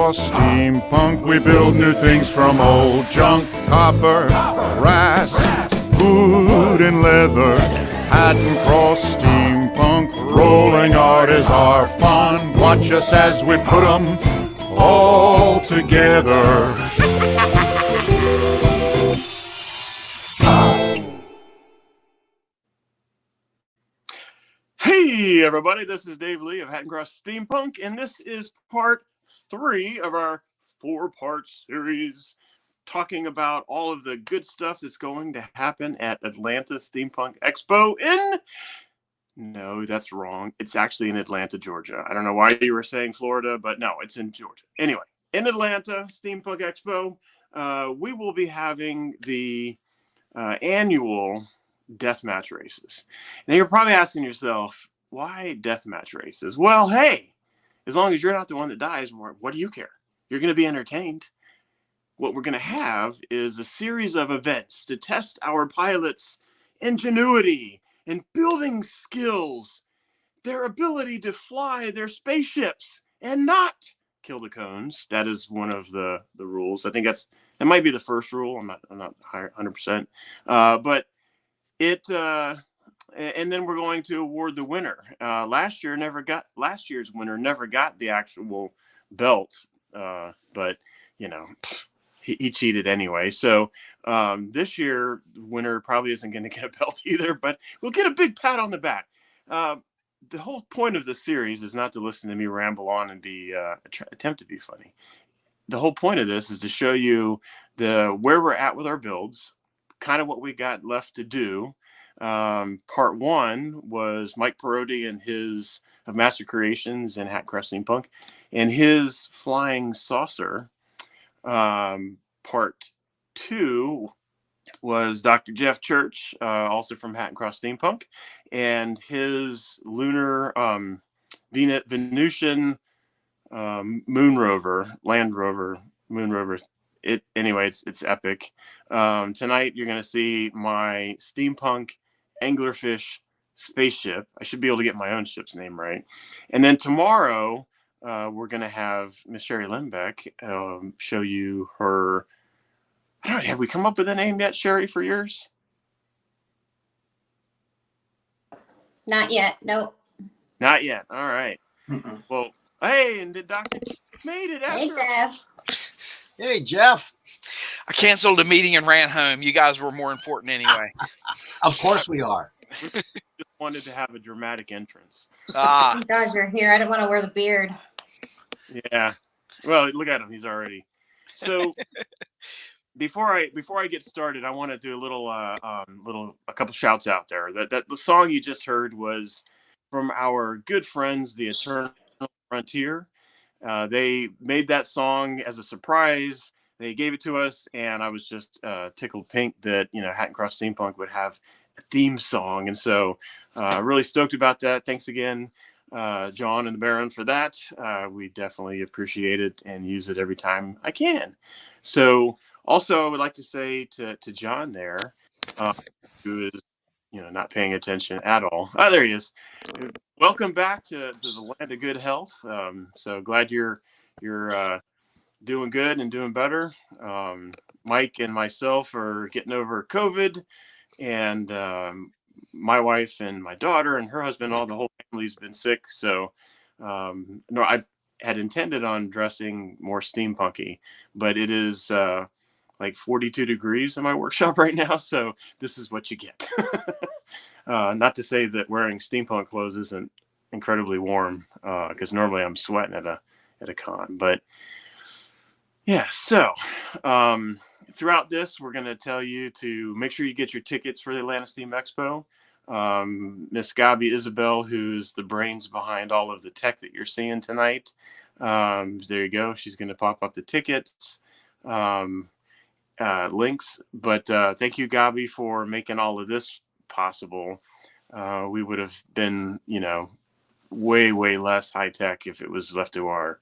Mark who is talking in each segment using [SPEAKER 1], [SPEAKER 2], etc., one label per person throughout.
[SPEAKER 1] Cross Steampunk, we build new things from old junk. Copper, brass, wood and leather. Hatton Cross Steampunk, rolling art is our fun. Watch us as we put 'em all together.
[SPEAKER 2] Hey everybody, this is Dave Lee of Hatton Cross Steampunk, and this is part 3 of our 4-part series talking about all of the good stuff that's going to happen at Atlanta Steampunk Expo in... No, that's wrong. It's actually in Atlanta, Georgia. I don't know why you were saying Florida, but no, it's in Georgia. Anyway, in Atlanta Steampunk Expo, we will be having the annual deathmatch races. Now you're probably asking yourself, why deathmatch races? Well, hey, as long as you're not the one that dies, what do you care? You're going to be entertained. What we're going to have is a series of events to test our pilots' ingenuity and building skills, their ability to fly their spaceships and not kill the cones. That is one of the rules. I think that might be the first rule. I'm not 100%. But and then we're going to award the winner. Last year's winner never got the actual belt, but you know, he cheated anyway. So this year, the winner probably isn't going to get a belt either, but we'll get a big pat on the back. The whole point of the series is not to listen to me ramble on and attempt to be funny. The whole point of this is to show you where we're at with our builds, kind of what we got left to do. Part 1 was Mike Parodi and his of Master Creations and Hatton Cross Steampunk and his flying saucer. Part 2 was Dr. Jeff Church, also from Hatton Cross Steampunk, and his lunar Venusian moon rover, land rover, moon rover. It's epic. Tonight you're going to see my steampunk anglerfish spaceship. I should be able to get my own ship's name right. And then tomorrow we're going to have Miss Sherri Lehmbeck show you her... I don't know, have we come up with a name yet, Sherri, for yours?
[SPEAKER 3] Not yet. Nope.
[SPEAKER 2] Not yet. All right.
[SPEAKER 4] Mm-mm.
[SPEAKER 2] Well, hey, and did Dr. made it after...
[SPEAKER 3] Hey, Jeff.
[SPEAKER 4] Hey, Jeff.
[SPEAKER 5] I canceled a meeting and ran home. You guys were more important anyway.
[SPEAKER 4] Of course we are.
[SPEAKER 2] Just wanted to have a dramatic entrance.
[SPEAKER 5] Ah,
[SPEAKER 3] Thank God you're here. I didn't want to wear the beard.
[SPEAKER 2] Yeah. Well, look at him. He's already... So... Before I get started, I want to do a couple shouts out there. That the song you just heard was from our good friends, the Eternal Frontier. They made that song as a surprise. They gave it to us, and I was just tickled pink that Hatton Cross Steampunk would have a theme song, and so really stoked about that. Thanks again, John and the Baron, for that. We definitely appreciate it and use it every time I can. So. Also, I would like to say to John there, who is, not paying attention at all. Oh, there he is. Welcome back to the land of good health. So glad you're doing good and doing better. Mike and myself are getting over COVID, and my wife and my daughter and her husband, all the whole family's been sick. So no, I had intended on dressing more steampunky, but it is like 42 degrees in my workshop right now, so this is what you get. Not to say that wearing steampunk clothes isn't incredibly warm, because normally I'm sweating at a con. But yeah, so throughout this, we're going to tell you to make sure you get your tickets for the Atlanta Steam Expo. Miss Gabi Isabel, who's the brains behind all of the tech that you're seeing tonight. There you go. She's going to pop up the tickets. Links, but thank you, Gabi, for making all of this possible. We would have been, way less high tech if it was left to our,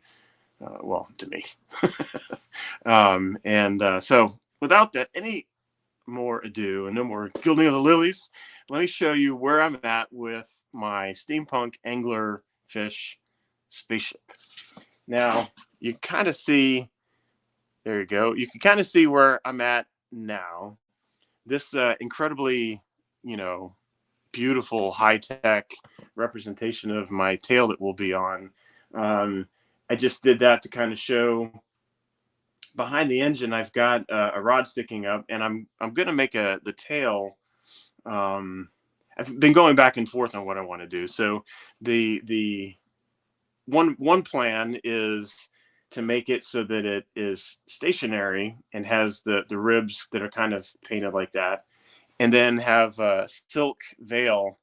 [SPEAKER 2] to me. So without that, any more ado and no more gilding of the lilies, let me show you where I'm at with my steampunk angler fish spaceship. Now you kind of see, there you go. You can kind of see where I'm at now. This incredibly, beautiful high-tech representation of my tail that will be on. I just did that to kind of show behind the engine. I've got a rod sticking up, and I'm going to make the tail. I've been going back and forth on what I want to do. So the one plan is to make it so that it is stationary and has the ribs that are kind of painted like that, and then have a silk veil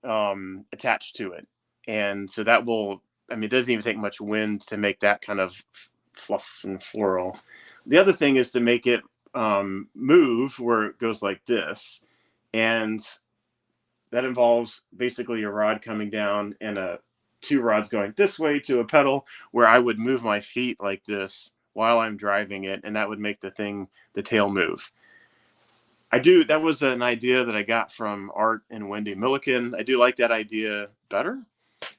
[SPEAKER 2] attached to it. And so that will, it doesn't even take much wind to make that kind of fluff and floral. The other thing is to make it move where it goes like this. And that involves basically a rod coming down and two rods going this way to a pedal where I would move my feet like this while I'm driving it. And that would make the tail move. That was an idea that I got from Art and Wendy Milliken. I do like that idea better.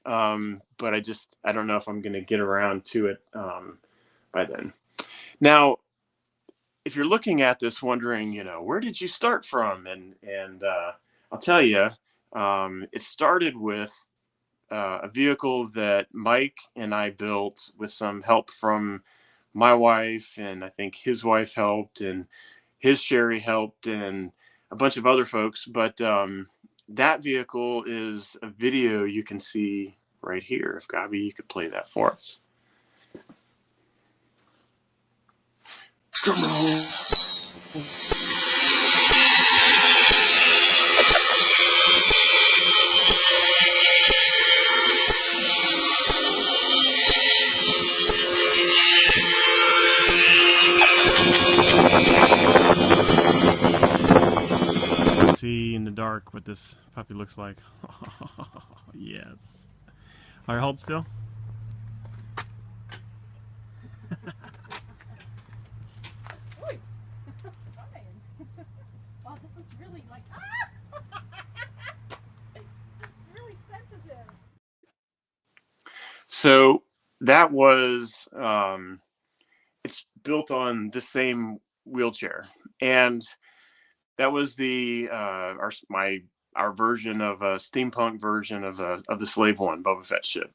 [SPEAKER 2] But I don't know if I'm going to get around to it by then. Now, if you're looking at this wondering, where did you start from? And I'll tell you, it started with a vehicle that Mike and I built with some help from my wife, and I think his wife helped, and his Sherri helped, and a bunch of other folks. But that vehicle is a video you can see right here. If Gabi, you could play that for us. Drum roll.
[SPEAKER 6] See in the dark what this puppy looks like. Yes. All right, hold still.
[SPEAKER 7] Oh, this is really like, it's really sensitive.
[SPEAKER 2] So that was, it's built on the same wheelchair, and that was our version of a steampunk version of the Slave One Boba Fett ship.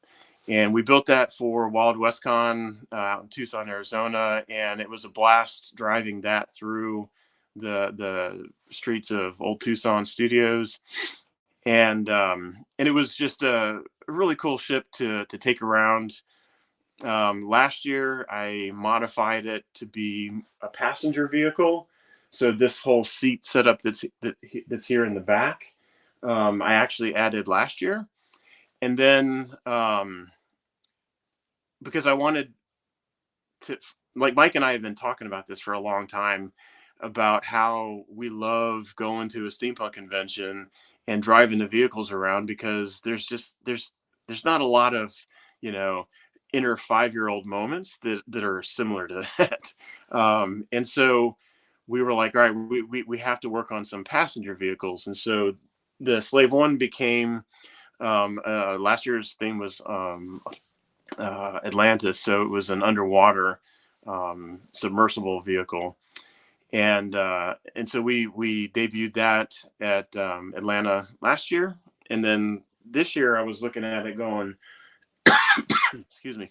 [SPEAKER 2] And we built that for Wild West Con out in Tucson, Arizona. And it was a blast driving that through the streets of Old Tucson Studios. And it was just a really cool ship to take around. Last year, I modified it to be a passenger vehicle. So this whole seat setup that's here in the back, I actually added last year. And then because I wanted to, like Mike and I have been talking about this for a long time, about how we love going to a steampunk convention and driving the vehicles around, because there's not a lot of, inner 5-year-old moments that are similar to that. And so we were like, all right, we have to work on some passenger vehicles. And so the Slave One became, last year's theme was Atlantis. So it was an underwater submersible vehicle. And so we debuted that at Atlanta last year. And then this year I was looking at it going, excuse me,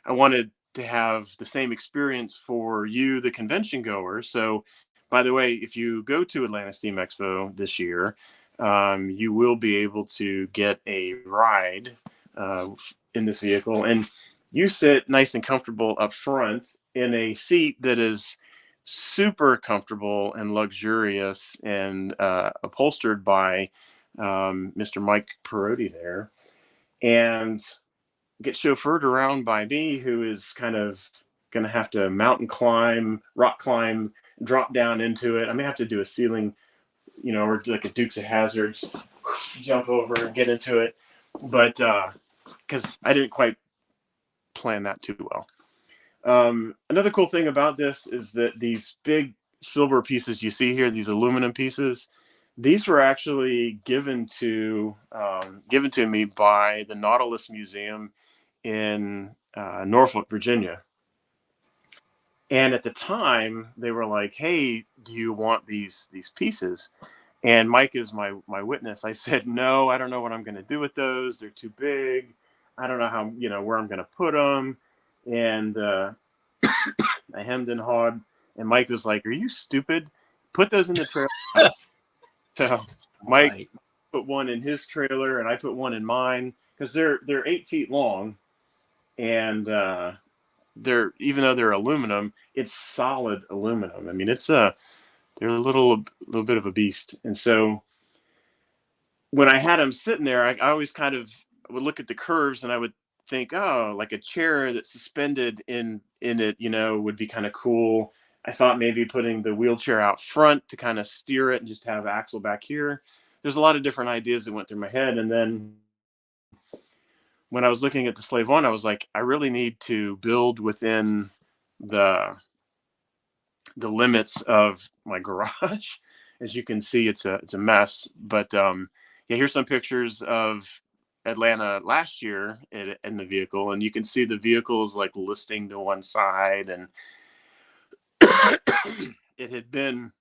[SPEAKER 2] I wanted to have the same experience for you, the convention goer. So, by the way, if you go to Atlanta Steam Expo this year, you will be able to get a ride in this vehicle, and you sit nice and comfortable up front in a seat that is super comfortable and luxurious and upholstered by Mr. Mike Parodi there, and get chauffeured around by me, who is kind of going to have to mountain climb, rock climb, drop down into it. I may have to do a ceiling, or like a Dukes of Hazzards, jump over and get into it. But because I didn't quite plan that too well. Another cool thing about this is that these big silver pieces you see here, these aluminum pieces, these were actually given to me by the Nautilus Museum in Norfolk, Virginia. And at the time, they were like, "Hey, do you want these pieces?" And Mike is my witness. I said, "No, I don't know what I'm going to do with those. They're too big. I don't know how where I'm going to put them." And I hemmed and hawed. And Mike was like, "Are you stupid? Put those in the trailer." So Mike
[SPEAKER 4] Right.
[SPEAKER 2] put one in his trailer, and I put one in mine because they're 8 feet long, and they're, even though they're aluminum, it's solid aluminum. I mean, they're a little bit of a beast. And so when I had them sitting there, I always kind of would look at the curves, and I would think, oh, like a chair that's suspended in it, would be kind of cool. I thought maybe putting the wheelchair out front to kind of steer it and just have axle back here. There's a lot of different ideas that went through my head. And then when I was looking at the Slave One, I was like, I really need to build within the limits of my garage. As you can see, it's a mess. But yeah, here's some pictures of Atlanta last year in the vehicle, and you can see the vehicle is like listing to one side, and it had been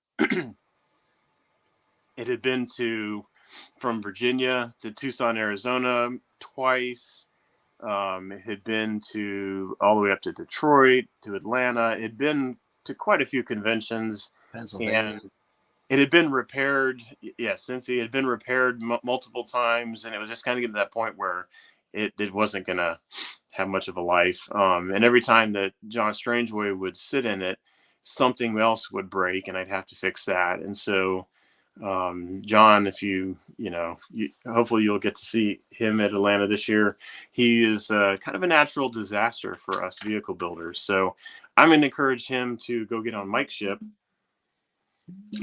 [SPEAKER 2] from Virginia to Tucson, Arizona twice. It had been to all the way up to Detroit, to Atlanta. It had been to quite a few conventions,
[SPEAKER 4] Pennsylvania.
[SPEAKER 2] and it had been repaired. Yeah, Cincy had been repaired multiple times, and it was just kind of getting to that point where it wasn't going to have much of a life. And every time that John Strangeway would sit in it, something else would break, and I'd have to fix that. And so, John, if hopefully you'll get to see him at Atlanta this year. He is kind of a natural disaster for us vehicle builders. So I'm going to encourage him to go get on Mike's ship.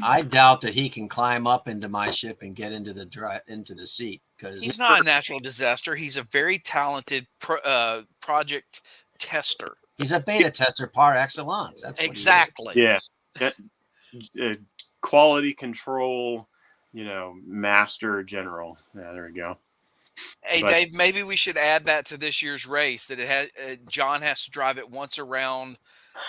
[SPEAKER 4] I doubt that he can climb up into my ship and get into the seat, because
[SPEAKER 5] He's not a natural disaster. He's a very talented project tester.
[SPEAKER 4] he's a beta tester par excellence. That's what
[SPEAKER 5] Exactly.
[SPEAKER 2] Yeah. Quality control, master general. Yeah, there we go.
[SPEAKER 5] Hey, Dave, maybe we should add that to this year's race, that it has John has to drive it once around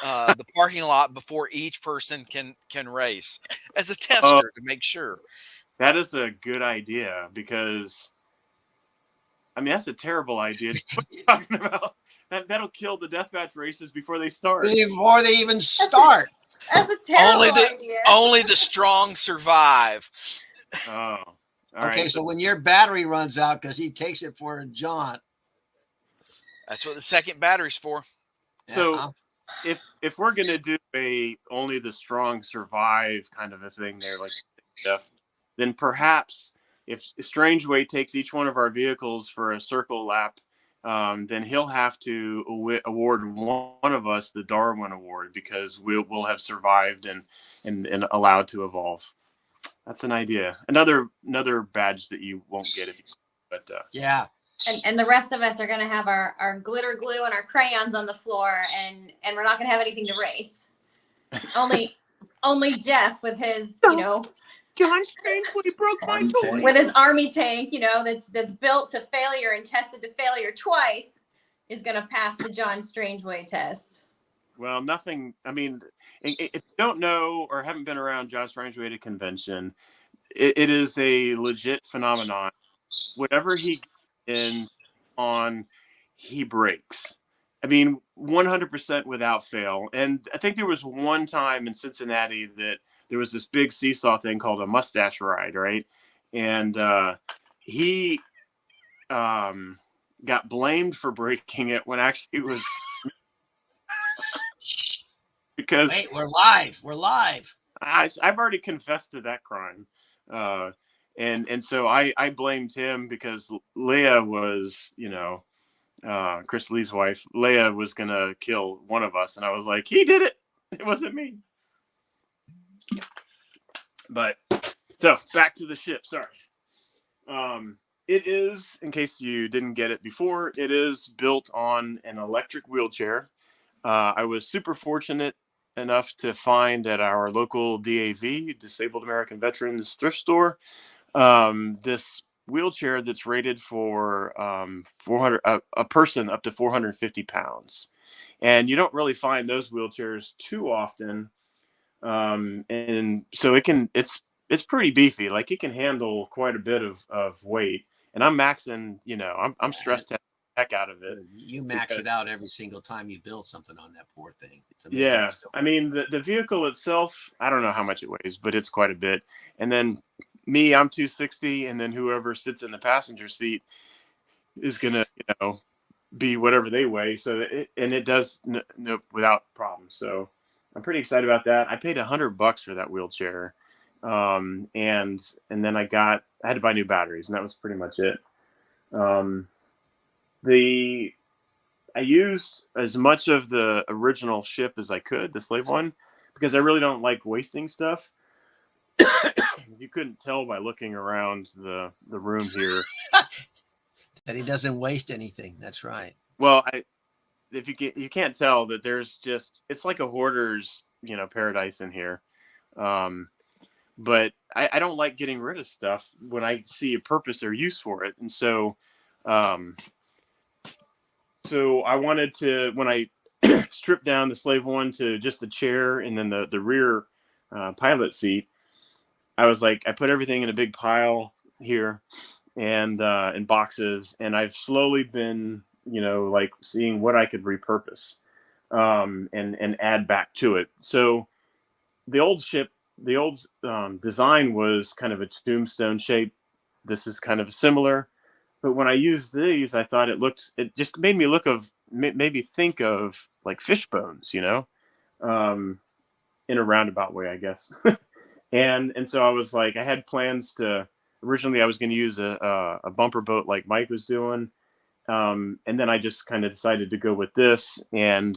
[SPEAKER 5] the parking lot before each person can race as a tester to make sure.
[SPEAKER 2] That is a good idea, because I mean, that's a terrible idea. What are you talking about? That'll kill the deathmatch races before they start.
[SPEAKER 4] Before they even start.
[SPEAKER 3] That's a terrible idea.
[SPEAKER 5] Only the strong survive.
[SPEAKER 2] Oh. All
[SPEAKER 4] Okay,
[SPEAKER 2] right.
[SPEAKER 4] so when your battery runs out because he takes it for a jaunt.
[SPEAKER 5] That's what the second battery's for.
[SPEAKER 2] So if we're gonna do a only the strong survive kind of a thing there, like stuff, then perhaps if Strangeway takes each one of our vehicles for a circle lap, then he'll have to award one of us the Darwin Award, because we'll have survived and allowed to evolve. That's an idea. Another badge that you won't get if you. But
[SPEAKER 4] yeah.
[SPEAKER 3] And the rest of us are going to have our glitter glue and our crayons on the floor, and we're not going to have anything to race. Only Jeff with his,
[SPEAKER 2] John Strangeway broke my toy.
[SPEAKER 3] with his army tank, that's built to failure and tested to failure twice, is going to pass the John Strangeway test.
[SPEAKER 2] Well, nothing. I mean, if you don't know or haven't been around John Strangeway at a convention, it is a legit phenomenon. Whatever he gets on, he breaks. I mean, 100% without fail. And I think there was one time in Cincinnati that there was this big seesaw thing called a mustache ride, right? And he got blamed for breaking it when actually it was because
[SPEAKER 4] wait, we're live.
[SPEAKER 2] I've already confessed to that crime. And so I blamed him, because Leah was, Chris Lee's wife, Leah was going to kill one of us. And I was like, he did it. It wasn't me. But so back to the ship. Sorry. It is, in case you didn't get it before, it is built on an electric wheelchair. I was super fortunate enough to find at our local DAV, Disabled American Veterans Thrift Store, this wheelchair that's rated for 400 a person up to 450 pounds, and you don't really find those wheelchairs too often. And so it's pretty beefy. Like it can handle quite a bit of weight, and I'm maxing. I'm stressed the heck out of it.
[SPEAKER 4] You max it out every single time you build something on that poor thing. It's amazing.
[SPEAKER 2] Yeah, I mean the vehicle itself, I don't know how much it weighs, but it's quite a bit. And then me, I'm 260, and then whoever sits in the passenger seat is gonna, be whatever they weigh. So it does without problem. So I'm pretty excited about that. I paid $100 for that wheelchair, and then I had to buy new batteries, and that was pretty much it. I used as much of the original ship as I could, the slave one, because I really don't like wasting stuff. You couldn't tell by looking around the room here
[SPEAKER 4] that he doesn't waste anything. That's right.
[SPEAKER 2] Well, you can't tell that it's like a hoarder's, paradise in here. But I don't like getting rid of stuff when I see a purpose or use for it. And so I wanted to, when I stripped down the slave one to just the chair and then the rear pilot seat, I was like, I put everything in a big pile here and in boxes, and I've slowly been, like seeing what I could repurpose and add back to it. So the old ship, the old design was kind of a tombstone shape. This is kind of similar. But when I used these, I thought it just made me maybe think of like fish bones, in a roundabout way, I guess. and so I was like, I had plans originally I was going to use a bumper boat like Mike was doing. And then I just kind of decided to go with this and,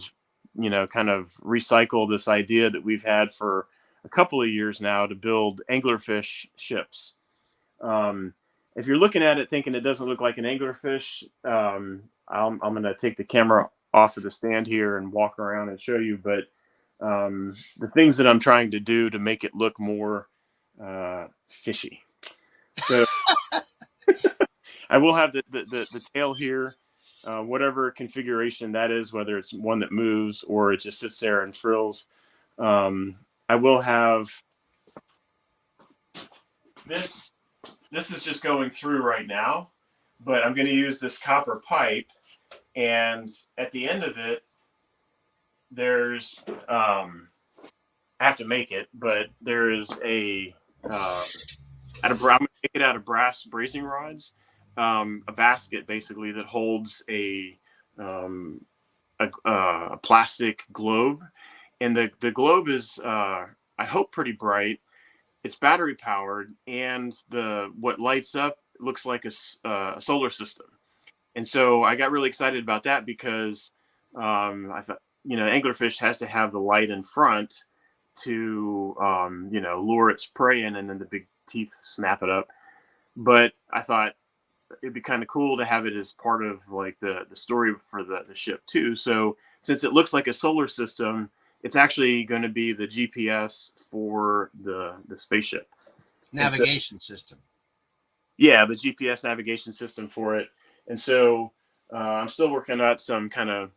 [SPEAKER 2] kind of recycle this idea that we've had for a couple of years now to build anglerfish ships. If you're looking at it thinking it doesn't look like an anglerfish, I'm going to take the camera off of the stand here and walk around and show you. But the things that I'm trying to do to make it look more fishy. So I will have the tail here, whatever configuration that is, whether it's one that moves or it just sits there and frills. I will have this. This is just going through right now, but I'm going to use this copper pipe, and at the end of it, there's I have to make it, but there is I'm going to make it out of brass bracing rods, a basket basically that holds a plastic globe, and the globe is I hope pretty bright. It's battery powered, and what lights up looks like a solar system. And so I got really excited about that because I thought, anglerfish has to have the light in front to, lure its prey in, and then the big teeth snap it up. But I thought it'd be kind of cool to have it as part of like the story for the ship too. So since it looks like a solar system, it's actually going to be the GPS for the spaceship.
[SPEAKER 4] Navigation system.
[SPEAKER 2] Yeah, the GPS navigation system for it. And so I'm still working out some kind of,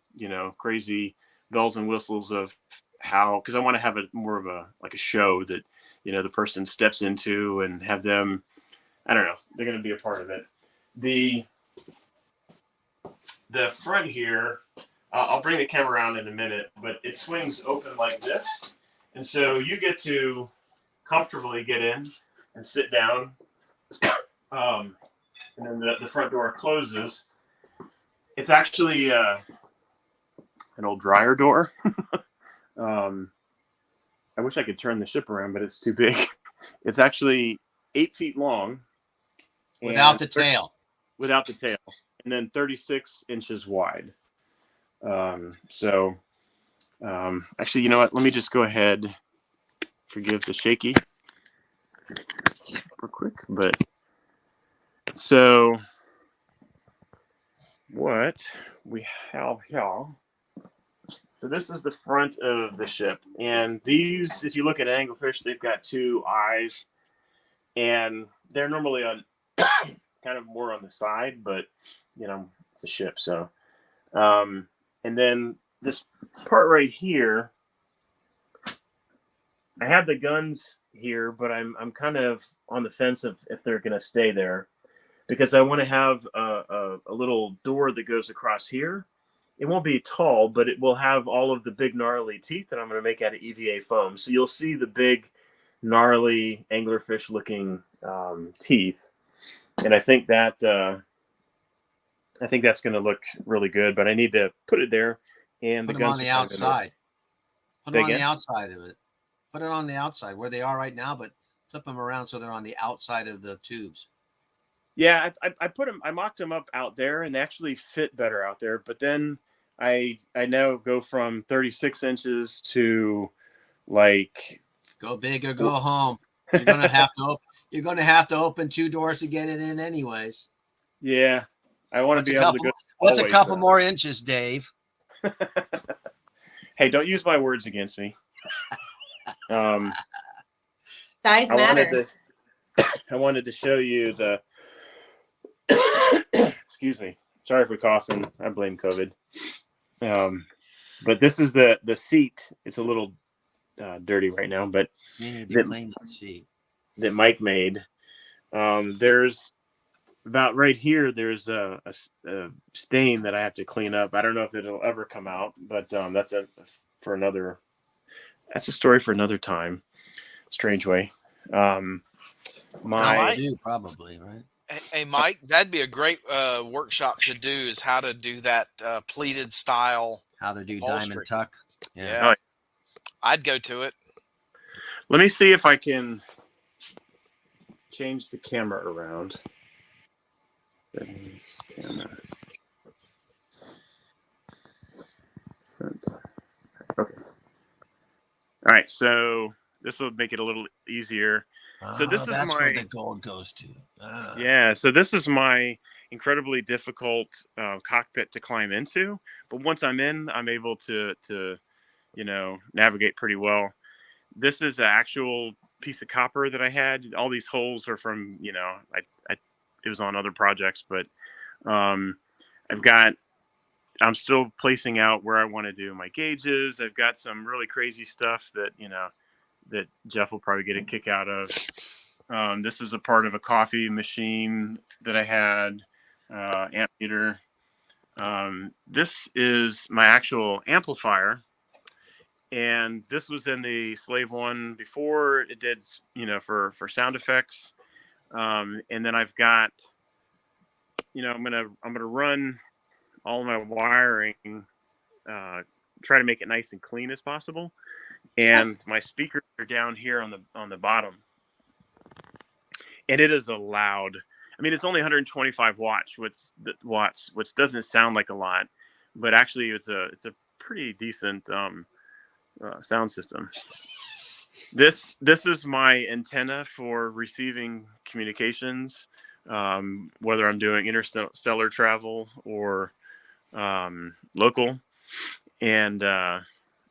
[SPEAKER 2] crazy bells and whistles of how, because I want to have more of a show that, the person steps into and have them, I don't know, they're going to be a part of it. The front here, I'll bring the camera around in a minute, but it swings open like this. And so you get to comfortably get in and sit down. And then the front door closes. It's actually an old dryer door. I wish I could turn the ship around, but it's too big. It's actually 8 feet long.
[SPEAKER 4] Without the tail.
[SPEAKER 2] Without the tail. And then 36 inches wide. Actually, you know what? Let me just go ahead. Forgive the shaky real quick, but so what we have here. So this is the front of the ship, and these, if you look at anglerfish, they've got two eyes, and they're normally on kind of more on the side, but it's a ship. So, and then this part right here, I have the guns here, but I'm kind of on the fence of if they're going to stay there, because I want to have a little door that goes across here. It won't be tall, but it will have all of the big gnarly teeth that I'm going to make out of EVA foam. So you'll see the big gnarly anglerfish looking teeth, and I think that's going to look really good. But I need to put it there, and
[SPEAKER 4] Put
[SPEAKER 2] the
[SPEAKER 4] them
[SPEAKER 2] guns
[SPEAKER 4] on the
[SPEAKER 2] are kind of in
[SPEAKER 4] outside. Put
[SPEAKER 2] Say
[SPEAKER 4] them on the
[SPEAKER 2] again?
[SPEAKER 4] outside of it. Put it on the outside where they are right now, but flip them around so they're on the outside of the tubes.
[SPEAKER 2] Yeah, I put them. I mocked them up out there, and they actually fit better out there. But then I now go from 36 inches to like
[SPEAKER 4] Go big or go home. You're gonna have to. You're gonna have to open 2 doors to get it in, anyways.
[SPEAKER 2] yeah. I want to
[SPEAKER 4] What's
[SPEAKER 2] be
[SPEAKER 4] a
[SPEAKER 2] able
[SPEAKER 4] couple?
[SPEAKER 2] to go.
[SPEAKER 4] What's a
[SPEAKER 2] always,
[SPEAKER 4] couple
[SPEAKER 2] though.
[SPEAKER 4] more inches, Dave?
[SPEAKER 2] Hey, don't use my words against me.
[SPEAKER 3] Size matters.
[SPEAKER 2] I wanted to show you the. Excuse me. Sorry for coughing. I blame COVID. But this is the seat. It's a little dirty right now, but
[SPEAKER 4] You need to clean that seat.
[SPEAKER 2] that Mike made. There's about right here. There's a stain that I have to clean up. I don't know if it'll ever come out, but that's a story for another time. Strange way.
[SPEAKER 4] I do probably, right?
[SPEAKER 5] Hey, Mike, that'd be a great workshop to do, is how to do that pleated style.
[SPEAKER 4] How to do
[SPEAKER 5] upholstery.
[SPEAKER 4] diamond tuck.
[SPEAKER 5] Yeah.
[SPEAKER 2] Oh.
[SPEAKER 5] I'd go to it.
[SPEAKER 2] Let me see if I can change the camera around. Camera. Okay. All right, so this will make it a little easier. So this is
[SPEAKER 4] that's
[SPEAKER 2] my
[SPEAKER 4] where the gold goes to.
[SPEAKER 2] Yeah, so this is my incredibly difficult cockpit to climb into, but once I'm in, I'm able to navigate pretty well. This is an actual piece of copper that I had. All these holes are from it was on other projects, but I'm still placing out where I want to do my gauges. I've got some really crazy stuff that that Jeff will probably get a kick out of. This is a part of a coffee machine that I had, amp meter. This is my actual amplifier, and this was in the Slave One before it did, for sound effects. And then I've got, I'm gonna run all my wiring, try to make it nice and clean as possible, and my speakers are down here on the bottom. And it is a loud. I mean, it's only 125 watts, which doesn't sound like a lot, but actually, it's a pretty decent sound system. This is my antenna for receiving communications, whether I'm doing interstellar travel or local, and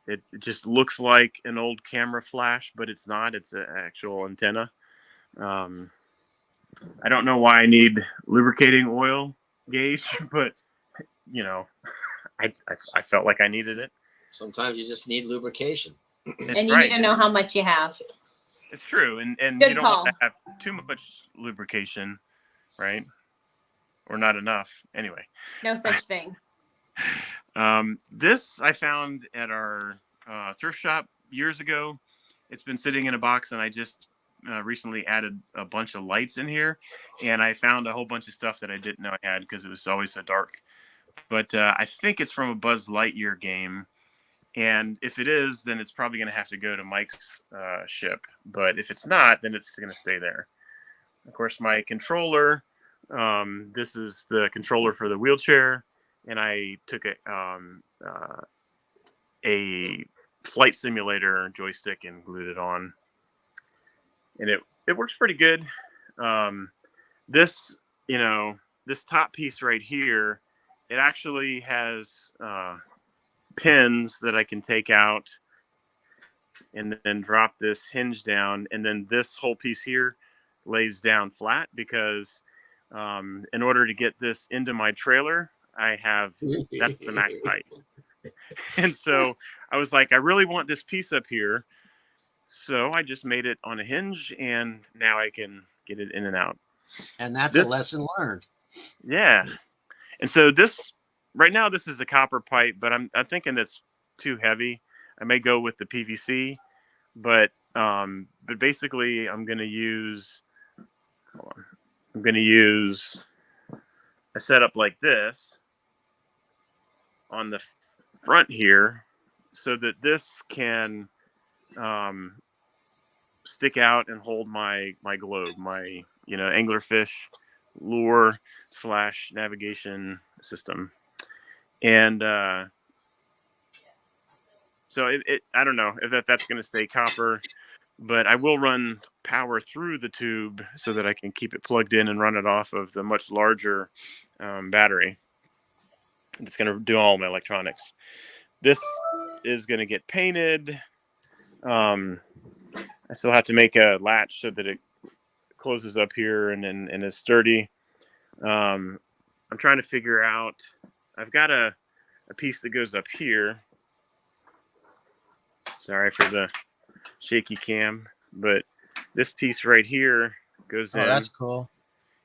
[SPEAKER 2] it just looks like an old camera flash, but it's not. It's an actual antenna. I don't know why I need lubricating oil gauge, but I felt like I needed it.
[SPEAKER 4] Sometimes you just need lubrication.
[SPEAKER 3] And you need to know how much you have.
[SPEAKER 2] It's true, and
[SPEAKER 3] Good
[SPEAKER 2] you don't
[SPEAKER 3] call.
[SPEAKER 2] want to have too much lubrication, right? Or not enough. Anyway,
[SPEAKER 3] No such thing.
[SPEAKER 2] this I found at our thrift shop years ago. It's been sitting in a box, and I just recently added a bunch of lights in here, and I found a whole bunch of stuff that I didn't know I had because it was always so dark. But I think it's from a Buzz Lightyear game, and if it is, then it's probably going to have to go to Mike's ship. But if it's not, then it's going to stay there. Of course, my controller. This is the controller for the wheelchair, and I took a flight simulator joystick and glued it on. And it works pretty good. This top piece right here, it actually has pins that I can take out and then drop this hinge down. And then this whole piece here lays down flat because In order to get this into my trailer, that's the max height. And so I was like, I really want this piece up here. So I just made it on a hinge, and now I can get it in and out.
[SPEAKER 4] And that's a lesson learned.
[SPEAKER 2] Yeah. And so right now, this is a copper pipe, but I'm thinking it's too heavy. I may go with the PVC, but basically I'm going to use a setup like this on the front here, so that this can stick out and hold my globe, my anglerfish lure / navigation system. And so I don't know if that's going to stay copper, but I will run power through the tube so that I can keep it plugged in and run it off of the much larger battery. It's going to do all my electronics. This is going to get painted. I still have to make a latch so that it closes up here and is sturdy. I'm trying to figure out, I've got a piece that goes up here. Sorry for the shaky cam, but this piece right here goes in.
[SPEAKER 4] Oh, that's cool.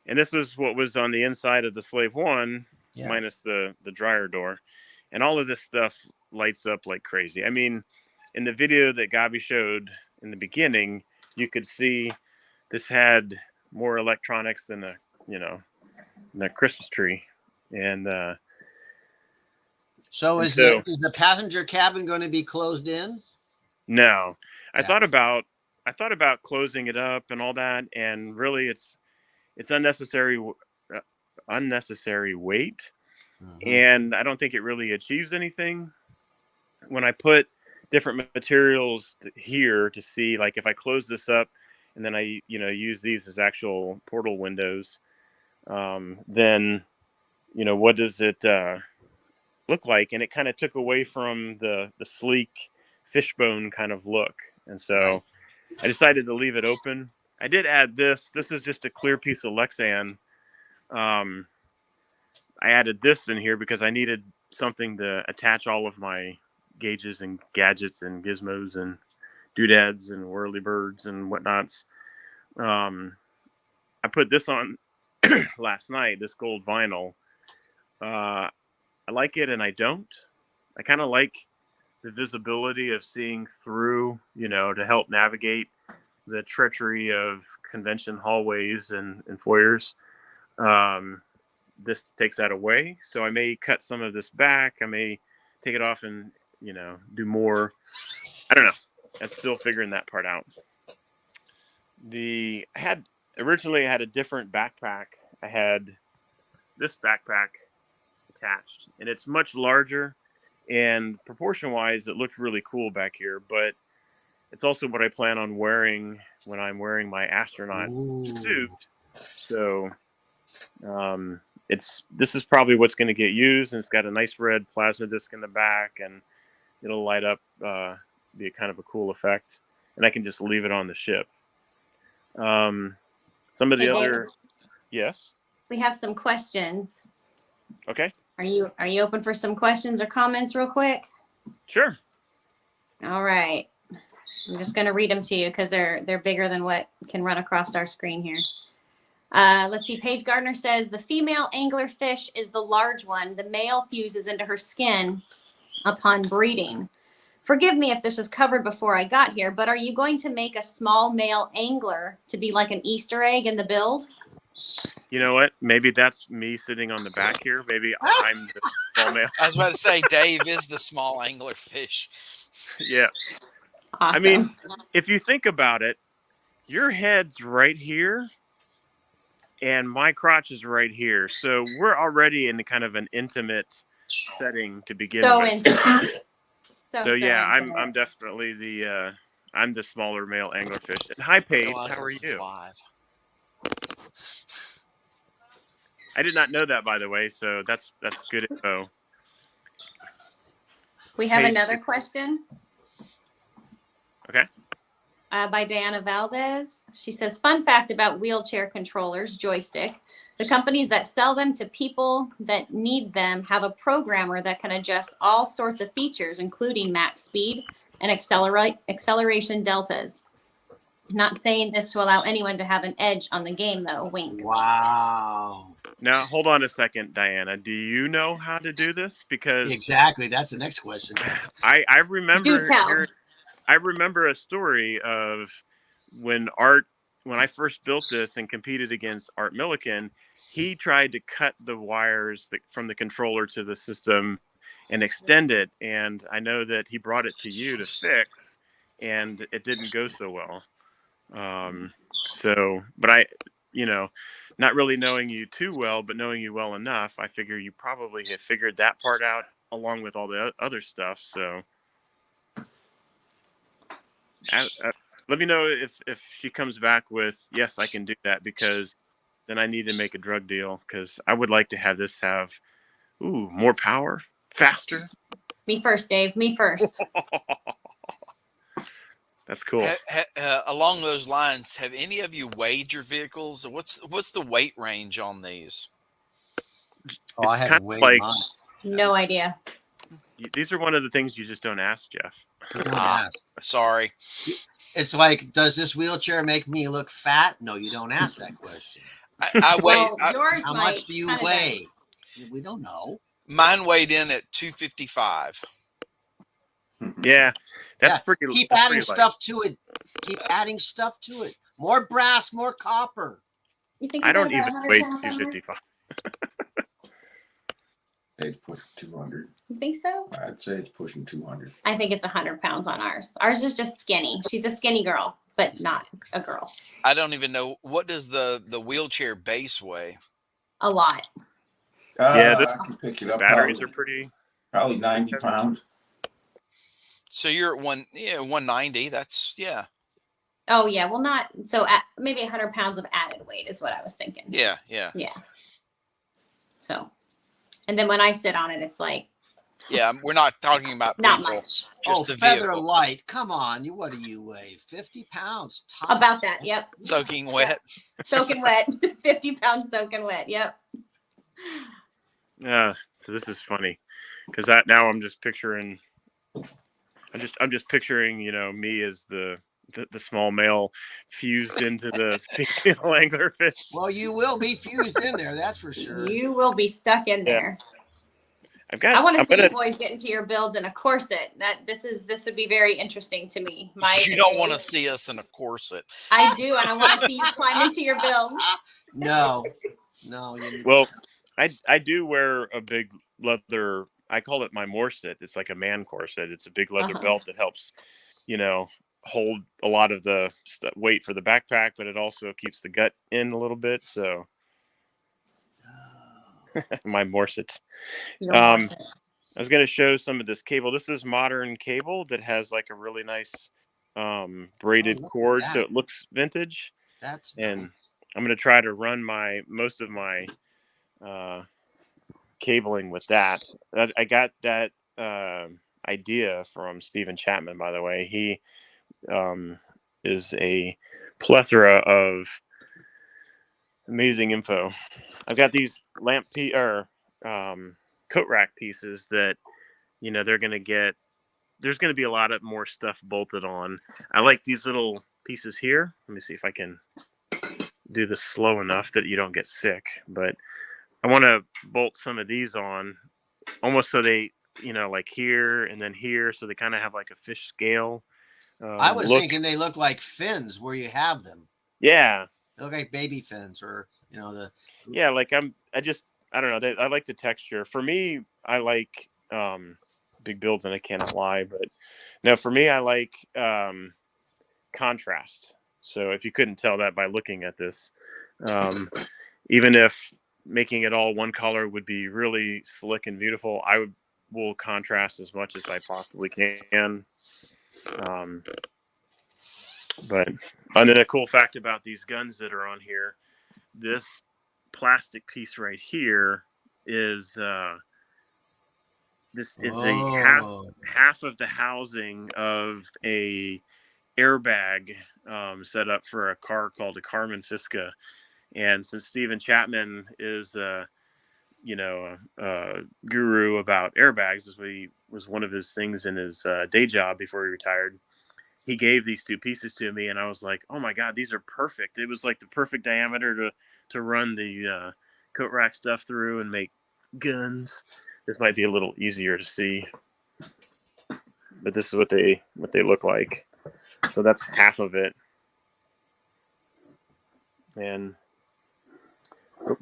[SPEAKER 2] And this was what was on the inside of the Slave 1, minus the dryer door. And all of this stuff lights up like crazy. I mean, in the video that Gabi showed in the beginning, you could see this had more electronics than a Christmas tree. And
[SPEAKER 4] so is the passenger cabin going to be closed in?
[SPEAKER 2] No. I thought about closing it up and all that, and really it's unnecessary weight. And I don't think it really achieves anything. When I put different materials here to see, like if I close this up and then I use these as actual portal windows, then what does it look like? And it kind of took away from the sleek fishbone kind of look. And so I decided to leave it open. I did add this. This is just a clear piece of Lexan. I added this in here because I needed something to attach all of my gauges and gadgets and gizmos and doodads and whirly birds and whatnots. I put this on last night, this gold vinyl. I like it and I don't. I kind of like the visibility of seeing through, to help navigate the treachery of convention hallways and foyers. This takes that away. So I may cut some of this back. I may take it off and, do more. I don't know. I'm still figuring that part out. Originally I had a different backpack. I had this backpack attached, and it's much larger, and proportion wise it looked really cool back here, but it's also what I plan on wearing when I'm wearing my astronaut suit. So this is probably what's going to get used, and it's got a nice red plasma disc in the back, and it'll light up, be a kind of a cool effect, and I can just leave it on the ship. Some of the other, yes.
[SPEAKER 3] We have some questions.
[SPEAKER 2] Okay.
[SPEAKER 3] Are you open for some questions or comments real quick?
[SPEAKER 2] Sure.
[SPEAKER 3] All right. I'm just going to read them to you because they're bigger than what can run across our screen here. Let's see. Paige Gardner says the female anglerfish is the large one. The male fuses into her skin upon breeding. Forgive me if this was covered before I got here, but are you going to make a small male angler to be like an Easter egg in the build?
[SPEAKER 2] You know what? Maybe that's me sitting on the back here. Maybe I'm the small male.
[SPEAKER 5] I was about to say Dave is the small anglerfish.
[SPEAKER 2] Yeah.
[SPEAKER 3] Awesome.
[SPEAKER 2] I mean, if you think about it, your head's right here and my crotch is right here. So we're already in kind of an intimate setting to begin with.
[SPEAKER 3] Intimate. So
[SPEAKER 2] yeah,
[SPEAKER 3] intimate.
[SPEAKER 2] I'm definitely I'm the smaller male anglerfish. And hi Paige, how are you? I did not know that, by the way, so that's good info.
[SPEAKER 3] We have another question.
[SPEAKER 2] Okay.
[SPEAKER 3] By Diana Valdez. She says, fun fact about wheelchair controllers, joystick. The companies that sell them to people that need them have a programmer that can adjust all sorts of features, including max speed and acceleration deltas. Not saying this to allow anyone to have an edge on the game, though. Wink.
[SPEAKER 4] Wow.
[SPEAKER 2] Now, hold on a second, Diana. Do you know how to do this? Because
[SPEAKER 4] Exactly. That's the next question.
[SPEAKER 2] I remember
[SPEAKER 3] Do tell.
[SPEAKER 2] I remember a story of when I first built this and competed against Art Milliken, he tried to cut the wires from the controller to the system and extend it. And I know that he brought it to you to fix, and it didn't go so well. But not really knowing you too well, but knowing you well enough, I figure you probably have figured that part out along with all the other stuff. So let me know if she comes back with, yes, I can do that, because then I need to make a drug deal, because I would like to have this have, more power, faster.
[SPEAKER 3] Me first, Dave. Me first.
[SPEAKER 2] That's cool.
[SPEAKER 5] Along those lines, have any of you weighed your vehicles? What's the weight range on these?
[SPEAKER 4] Oh, I
[SPEAKER 2] It's
[SPEAKER 4] haven't
[SPEAKER 2] kind of
[SPEAKER 4] weighed
[SPEAKER 2] like
[SPEAKER 4] mine.
[SPEAKER 3] No idea.
[SPEAKER 2] these are one of the things you just don't ask, Jeff.
[SPEAKER 4] Don't ask.
[SPEAKER 5] Sorry.
[SPEAKER 4] It's like, does this wheelchair make me look fat? No, you don't ask that question.
[SPEAKER 5] I weighed.
[SPEAKER 3] Well, yours
[SPEAKER 4] How
[SPEAKER 3] might
[SPEAKER 4] much do you
[SPEAKER 3] kinda
[SPEAKER 4] weigh? We don't know.
[SPEAKER 5] Mine weighed in at 255.
[SPEAKER 2] Yeah, that's
[SPEAKER 4] Yeah,
[SPEAKER 2] pretty.
[SPEAKER 4] Keep
[SPEAKER 2] that's
[SPEAKER 4] adding
[SPEAKER 2] pretty
[SPEAKER 4] stuff to it. Keep adding stuff to it. More brass, more copper.
[SPEAKER 3] You think
[SPEAKER 2] I
[SPEAKER 3] you
[SPEAKER 2] don't
[SPEAKER 3] got
[SPEAKER 2] even
[SPEAKER 3] about 100
[SPEAKER 2] weigh
[SPEAKER 3] pounds on her?
[SPEAKER 2] 255.
[SPEAKER 8] It's pushing 200.
[SPEAKER 3] You think so?
[SPEAKER 8] I'd say it's pushing 200.
[SPEAKER 3] I think it's 100 pounds on ours. Ours is just skinny. She's a skinny girl, but not a girl.
[SPEAKER 5] I don't even know, what does the wheelchair base weigh?
[SPEAKER 3] A lot.
[SPEAKER 2] Yeah,
[SPEAKER 8] I can pick it up.
[SPEAKER 2] Batteries are pretty.
[SPEAKER 8] Probably 90 pounds.
[SPEAKER 5] So you're at 190. That's
[SPEAKER 3] Oh yeah, well not so maybe 100 pounds of added weight is what I was thinking.
[SPEAKER 5] yeah.
[SPEAKER 3] So, and then when I sit on it, it's like
[SPEAKER 5] Yeah, we're not talking about
[SPEAKER 3] not
[SPEAKER 5] people,
[SPEAKER 3] much.
[SPEAKER 5] just the
[SPEAKER 4] Feather
[SPEAKER 5] vehicle.
[SPEAKER 4] Light. Come on. What do you weigh? 50 pounds. Tops.
[SPEAKER 3] About that, yep.
[SPEAKER 5] Soaking wet.
[SPEAKER 3] Soaking wet. 50 pounds soaking wet. Yep.
[SPEAKER 2] So this is funny, because now I'm just picturing. I'm just picturing, me as the small male fused into the female anglerfish.
[SPEAKER 4] Well, you will be fused in there, that's for sure.
[SPEAKER 3] You will be stuck in there.
[SPEAKER 2] I
[SPEAKER 3] want to see you boys get into your builds in a corset. This would be very interesting to me.
[SPEAKER 5] You don't want to see us in a corset.
[SPEAKER 3] I do, and I want to see you climb into your builds.
[SPEAKER 4] No.
[SPEAKER 2] Well, I do wear a big leather. I call it my morset. It's like a man corset. It's a big leather belt that helps, hold a lot of the weight for the backpack, but it also keeps the gut in a little bit. So my morset. I was going to show some of this cable. This is modern cable that has like a really nice braided cord, so it looks vintage. And
[SPEAKER 4] nice.
[SPEAKER 2] I'm going to try to run most of my cabling with that. I got that idea from Stephen Chapman, by the way. He is a plethora of amazing info. I've got these coat rack pieces that they're going to get. There's going to be a lot of more stuff bolted on. I like these little pieces here. Let me see if I can do this slow enough that you don't get sick, but I want to bolt some of these on almost so they, like here and then here, so they kind of have like a fish scale.
[SPEAKER 4] I was thinking they look like fins where you have them.
[SPEAKER 2] Yeah.
[SPEAKER 4] They look like baby fins, or
[SPEAKER 2] Yeah, like I don't know. I like the texture. For me, I like big builds, and I cannot lie, but no, for me, I like contrast. So if you couldn't tell that by looking at this, even if making it all one color would be really slick and beautiful, will contrast as much as I possibly can. And then a cool fact about these guns that are on here, this plastic piece right here is this is a half of the housing of a airbag set up for a car called a Carmen Fisca. And since Stephen Chapman is, guru about airbags, as was one of his things in his day job before he retired, he gave these two pieces to me, and I was like, oh my God, these are perfect. It was like the perfect diameter to run the coat rack stuff through and make guns. This might be a little easier to see, but this is what they look like. So that's half of it. And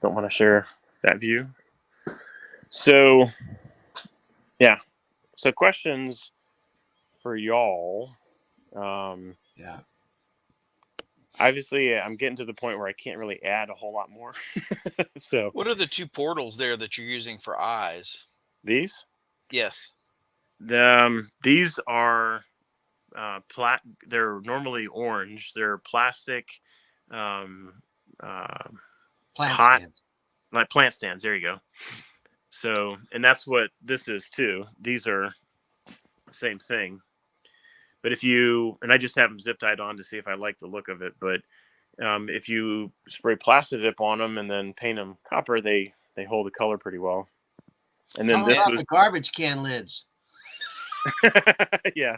[SPEAKER 2] don't want to share that view. So yeah. So questions for y'all.
[SPEAKER 4] Yeah.
[SPEAKER 2] Obviously, I'm getting to the point where I can't really add a whole lot more. So
[SPEAKER 5] What are the two portals there that you're using for eyes?
[SPEAKER 2] these,
[SPEAKER 5] Yes.
[SPEAKER 2] these are they're normally orange. They're plastic
[SPEAKER 4] Plant
[SPEAKER 2] pot,
[SPEAKER 4] stands.
[SPEAKER 2] like plant stands. There you go. So, and that's what this is too. These are the same thing. But and I just have them zip tied on to see if I like the look of it. But if you spray Plasti Dip on them and then paint them copper, they hold the color pretty well. And then
[SPEAKER 4] How
[SPEAKER 2] this
[SPEAKER 4] about
[SPEAKER 2] was
[SPEAKER 4] the garbage can lids?
[SPEAKER 2] yeah.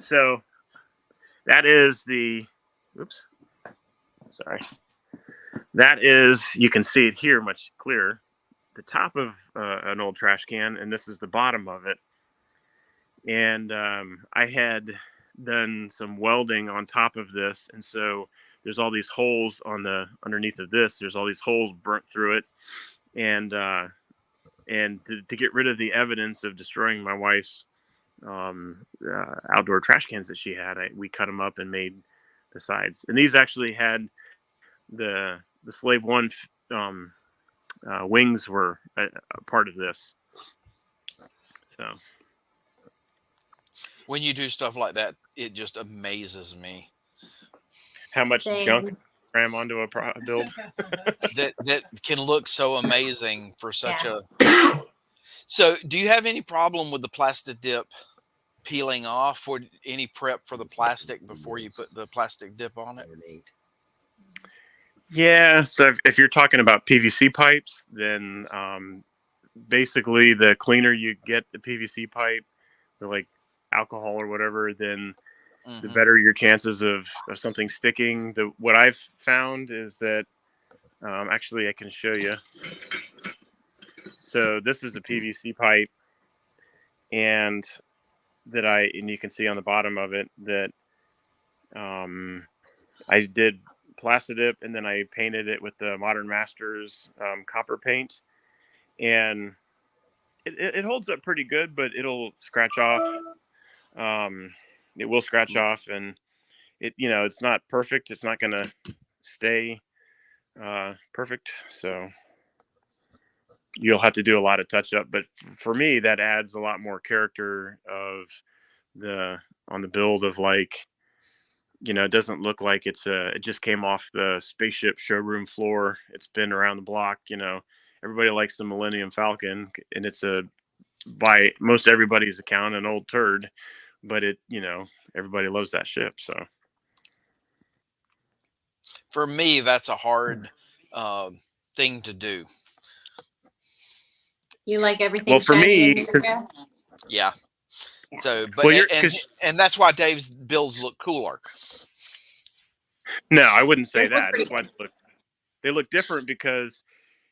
[SPEAKER 2] So that is oops. Sorry. That is, you can see it here much clearer. The top of an old trash can, and this is the bottom of it. And I had done some welding on top of this, and so there's all these holes underneath of this. There's all these holes burnt through it, and to get rid of the evidence of destroying my wife's outdoor trash cans that she had, we cut them up and made the sides. And these actually had the Slave One wings were a part of this. So
[SPEAKER 5] When you do stuff like that, it just amazes me
[SPEAKER 2] how much
[SPEAKER 3] Same.
[SPEAKER 2] junk cram onto a build.
[SPEAKER 5] that can look so amazing for such
[SPEAKER 3] Yeah.
[SPEAKER 5] a. So, do you have any problem with the Plasti Dip peeling off, or any prep for the plastic before you put the plastic dip on it?
[SPEAKER 2] Yeah, so if you're talking about PVC pipes, then basically the cleaner you get the PVC pipe, or like alcohol or whatever, then the better your chances of something sticking. What I've found is that actually I can show you. So this is a PVC pipe, and you can see on the bottom of it that I did Plasti Dip, and then I painted it with the Modern Masters copper paint, and it holds up pretty good, but it'll scratch off. It will scratch off, and it's not perfect. It's not going to stay perfect, so you'll have to do a lot of touch up. But for me, that adds a lot more character on the build of, like, it doesn't look like it just came off the spaceship showroom floor. It's been around the block. Everybody likes the Millennium Falcon, and it's by most everybody's account, an old turd, but everybody loves that ship. So
[SPEAKER 5] For me, that's a hard thing to do.
[SPEAKER 3] You like everything
[SPEAKER 2] well, for
[SPEAKER 3] shiny
[SPEAKER 2] me,
[SPEAKER 3] in your stuff?
[SPEAKER 5] Yeah. So, but
[SPEAKER 2] well,
[SPEAKER 5] and that's why Dave's builds look cooler.
[SPEAKER 2] No, I wouldn't say
[SPEAKER 3] They look
[SPEAKER 2] that.
[SPEAKER 3] pretty
[SPEAKER 2] That's why they look different, because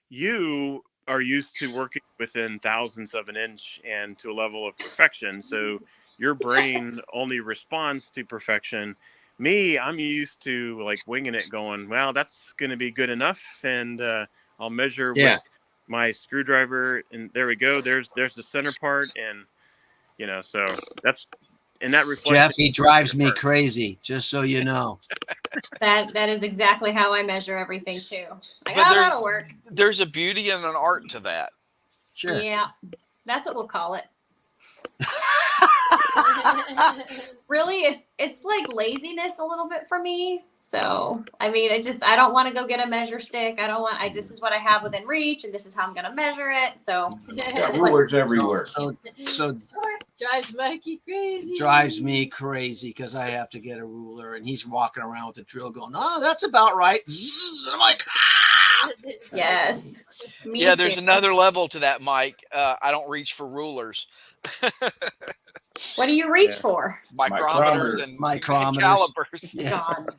[SPEAKER 2] you are used to working within thousandths of an inch and to a level of perfection. So your brain only responds to perfection. Me, I'm used to like winging it, going, well, that's going to be good enough. And I'll measure with my screwdriver, and there we go. There's the center part. And, so that reflects.
[SPEAKER 4] Jeff, he drives me crazy, just so you know.
[SPEAKER 3] That is exactly how I measure everything too. Like,
[SPEAKER 5] But
[SPEAKER 3] that'll work.
[SPEAKER 5] There's a beauty and an art to that.
[SPEAKER 4] Sure.
[SPEAKER 3] Yeah, that's what we'll call it. Really, it's like laziness a little bit for me. So, I mean, I don't want to go get a measure stick. This is what I have within reach, and this is how I'm going to measure it. So,
[SPEAKER 8] Got rulers everywhere.
[SPEAKER 4] So
[SPEAKER 9] Drives Mikey crazy.
[SPEAKER 4] Drives me crazy because I have to get a ruler, and he's walking around with a drill going, oh, that's about right. Zzz, and I'm like, ah!
[SPEAKER 3] Yes. Me
[SPEAKER 5] Yeah, there's
[SPEAKER 3] too.
[SPEAKER 5] another level to that, Mike. I don't reach for rulers.
[SPEAKER 3] What do you reach
[SPEAKER 2] Yeah.
[SPEAKER 3] for?
[SPEAKER 5] Micrometers and
[SPEAKER 4] Micrometers.
[SPEAKER 5] calipers.
[SPEAKER 4] Yeah.
[SPEAKER 3] God.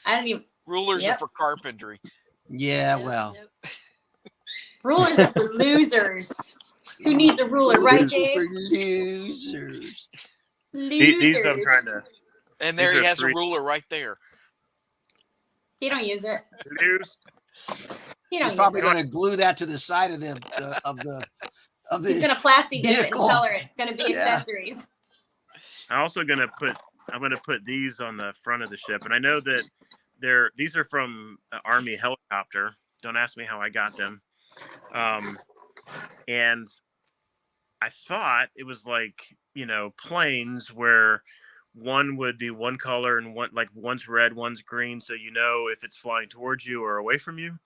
[SPEAKER 3] I don't even.
[SPEAKER 5] Rulers
[SPEAKER 3] Yep.
[SPEAKER 5] are for carpentry.
[SPEAKER 4] Yeah, well.
[SPEAKER 3] Rulers are for losers. Who needs a ruler, right,
[SPEAKER 4] Rulers are
[SPEAKER 3] Dave?
[SPEAKER 4] for losers.
[SPEAKER 2] These I'm trying to.
[SPEAKER 5] And there
[SPEAKER 2] These
[SPEAKER 5] he
[SPEAKER 2] are
[SPEAKER 5] has a
[SPEAKER 2] three-
[SPEAKER 5] ruler right there.
[SPEAKER 3] He don't use it.
[SPEAKER 2] Use.
[SPEAKER 3] He don't
[SPEAKER 4] He's
[SPEAKER 3] use
[SPEAKER 4] probably
[SPEAKER 3] it.
[SPEAKER 4] going to glue that to the side of the
[SPEAKER 3] He's gonna plastic dip it and
[SPEAKER 4] vehicle.
[SPEAKER 3] color it. It's gonna be
[SPEAKER 4] Yeah.
[SPEAKER 3] accessories.
[SPEAKER 2] I'm also gonna put these on the front of the ship, and I know that these are from an Army helicopter. Don't ask me how I got them. And I thought it was like, planes where one would be one color and one's red, one's green, so you know if it's flying towards you or away from you.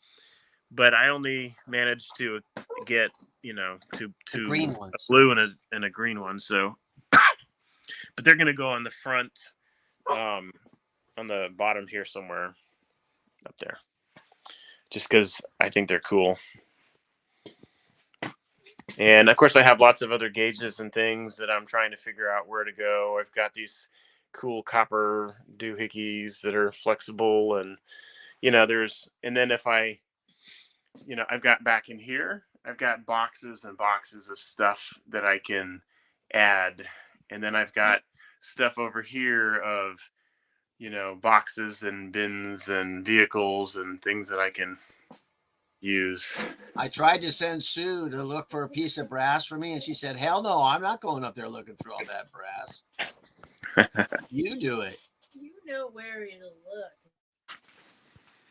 [SPEAKER 2] But I only managed to get, to
[SPEAKER 4] green
[SPEAKER 2] a
[SPEAKER 4] ones.
[SPEAKER 2] blue and a green one. So, but they're gonna go on the front, on the bottom here somewhere, up there, just because I think they're cool. And of course, I have lots of other gauges and things that I'm trying to figure out where to go. I've got these cool copper doohickeys that are flexible, and and then if I've got back in here, I've got boxes and boxes of stuff that I can add, and then I've got stuff over here of boxes and bins and vehicles and things that I can use.
[SPEAKER 4] I tried to send Sue to look for a piece of brass for me, and she said, hell no, I'm not going up there looking through all that brass. You do it.
[SPEAKER 9] You know where to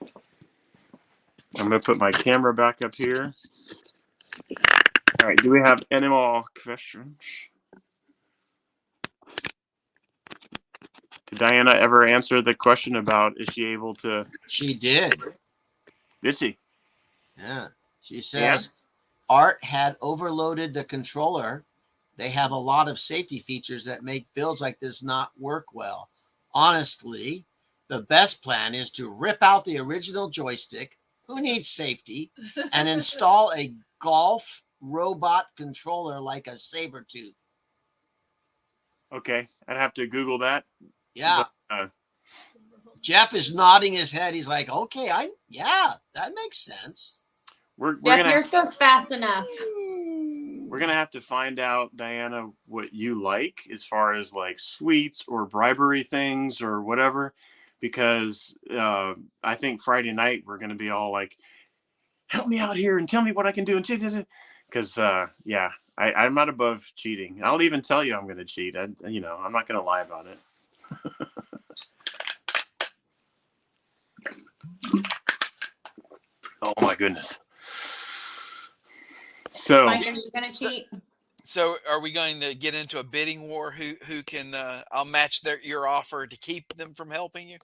[SPEAKER 9] look.
[SPEAKER 2] I'm going to put my camera back up here. All right, do we have any more questions? Did Diana ever answer the question about is she able to?
[SPEAKER 4] She did.
[SPEAKER 2] Did she?
[SPEAKER 4] Yeah. She says Art had overloaded the controller. They have a lot of safety features that make builds like this not work well. Honestly, the best plan is to rip out the original joystick, who needs safety, and install a golf robot controller like a Sabertooth.
[SPEAKER 2] Okay, I'd have to Google that.
[SPEAKER 4] Yeah.
[SPEAKER 2] But,
[SPEAKER 4] Jeff is nodding his head. He's like, okay, that makes sense.
[SPEAKER 2] we're
[SPEAKER 3] Jeff,
[SPEAKER 2] gonna
[SPEAKER 3] yours goes fast enough.
[SPEAKER 2] we're gonna have to find out, Diana, what you like as far as like sweets or bribery things or whatever, because I think Friday night we're gonna be all like, help me out here and tell me what I can do, and because I'm not above cheating. I'll even tell you I'm gonna cheat. I'm not gonna lie about it. Oh my goodness. So
[SPEAKER 3] Mike, are you gonna cheat?
[SPEAKER 5] So are we going to get into a bidding war? Who can? I'll match your offer to keep them from helping you.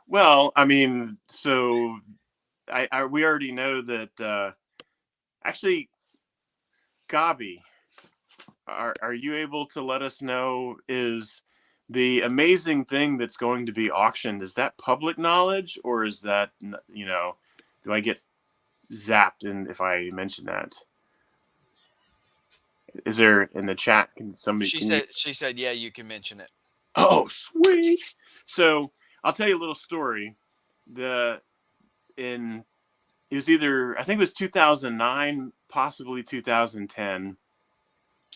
[SPEAKER 2] well, I mean, so we already know that actually, Gabi, are you able to let us know, is the amazing thing that's going to be auctioned, is that public knowledge, or is that, do I get zapped if I mention that? Is there in the chat? Can somebody?
[SPEAKER 5] She said, yeah, you can mention it.
[SPEAKER 2] Oh, sweet. So I'll tell you a little story. It was either, I think it was 2009, possibly 2010.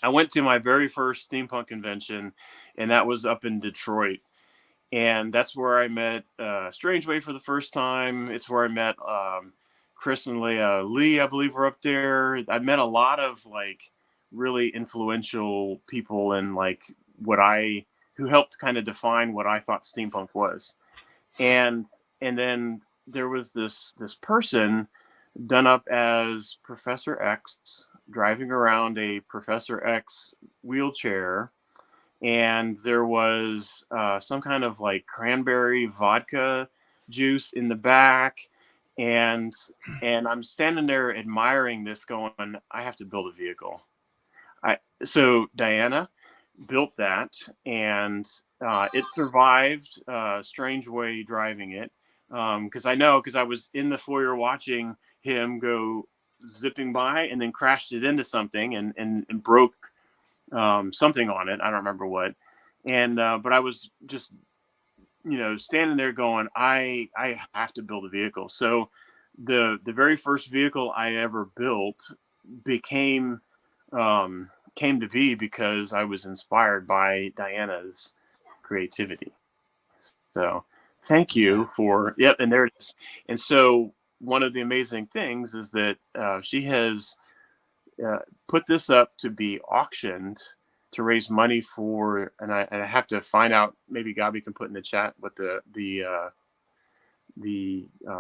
[SPEAKER 2] I went to my very first steampunk convention, and that was up in Detroit. And that's where I met Strangeway for the first time. It's where I met Chris and Leah Lee, I believe, were up there. I met a lot of like really influential people and like who helped kind of define what I thought steampunk was. And then there was this person done up as Professor X, driving around a Professor X wheelchair, and there was some kind of like cranberry vodka juice in the back, and I'm standing there admiring this, going, I have to build a vehicle. So Diana built that, and it survived. Strange way driving it, because I was in the foyer watching him go zipping by, and then crashed it into something and broke something on it. I don't remember what. And but I was just standing there going, I have to build a vehicle. So the very first vehicle I ever built became came to be because I was inspired by Diana's creativity. So thank you for, yep. And there it is. And so one of the amazing things is that she has put this up to be auctioned to raise money for, and I have to find out, maybe Gabi can put in the chat what the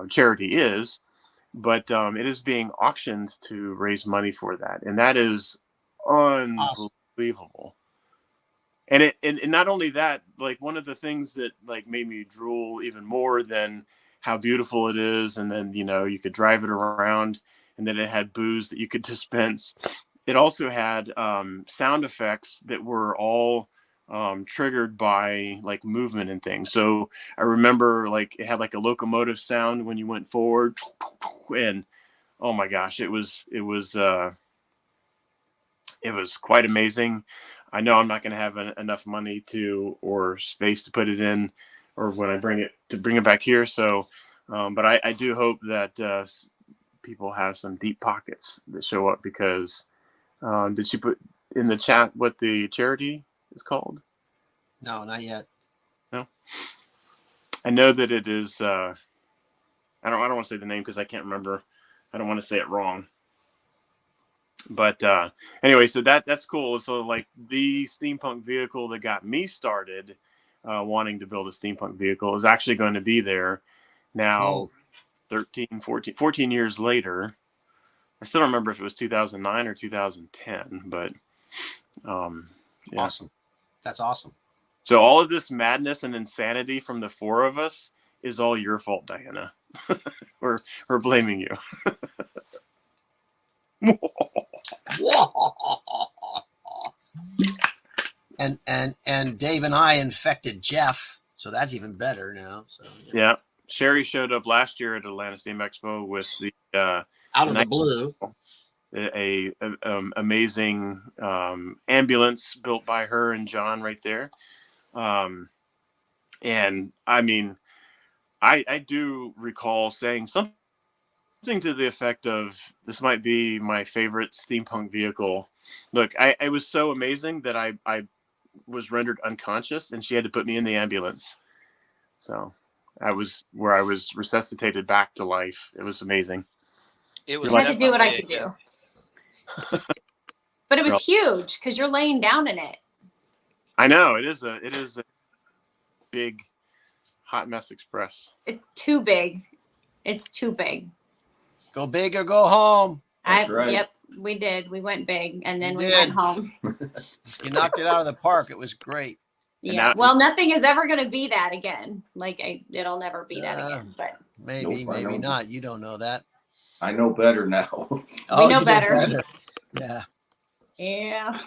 [SPEAKER 2] charity is, but it is being auctioned to raise money for that. And that is unbelievable. And and not only that, like one of the things that like made me drool even more than how beautiful it is, and then you could drive it around, and then it had booze that you could dispense. It also had sound effects that were all triggered by like movement and things. So I remember like it had like a locomotive sound when you went forward, and oh my gosh, it was quite amazing. I know I'm not going to have enough money or space to put it in, or when I bring it back here. So, but I do hope that people have some deep pockets that show up, because did she put in the chat what the charity is called?
[SPEAKER 4] No, not yet.
[SPEAKER 2] No. I know that it is. I don't want to say the name because I can't remember. I don't want to say it wrong. But anyway, so that's cool. So like the steampunk vehicle that got me started wanting to build a steampunk vehicle is actually going to be there now. Cool. 14 years later. I still don't remember if it was 2009 or 2010, but yeah.
[SPEAKER 4] Awesome. That's awesome.
[SPEAKER 2] So all of this madness and insanity from the four of us is all your fault, Diana. we're blaming you.
[SPEAKER 4] and Dave and I infected Jeff, so that's even better now. So
[SPEAKER 2] yeah. Sherri showed up last year at Atlanta Steampunk Expo with the
[SPEAKER 4] out of the blue,
[SPEAKER 2] a amazing ambulance built by her and John right there. And I mean, I do recall saying something to the effect of, this might be my favorite steampunk vehicle. Look, it was so amazing that I was rendered unconscious, and she had to put me in the ambulance. So I was resuscitated back to life. It was amazing.
[SPEAKER 5] It was.
[SPEAKER 3] I had to do what I could do. But it was huge because you're laying down in it.
[SPEAKER 2] I know it is a big hot mess express.
[SPEAKER 3] It's too big. It's too big.
[SPEAKER 4] Go big or go home.
[SPEAKER 8] That's right.
[SPEAKER 3] Yep, we did. We went big, and then we went home.
[SPEAKER 4] You knocked it out of the park. It was great.
[SPEAKER 3] Yeah. Well, nothing is ever going to be that again. Like it'll never be that again. But
[SPEAKER 4] maybe not. You don't know that.
[SPEAKER 8] I know better now.
[SPEAKER 3] We know better.
[SPEAKER 4] Yeah.
[SPEAKER 3] Yeah.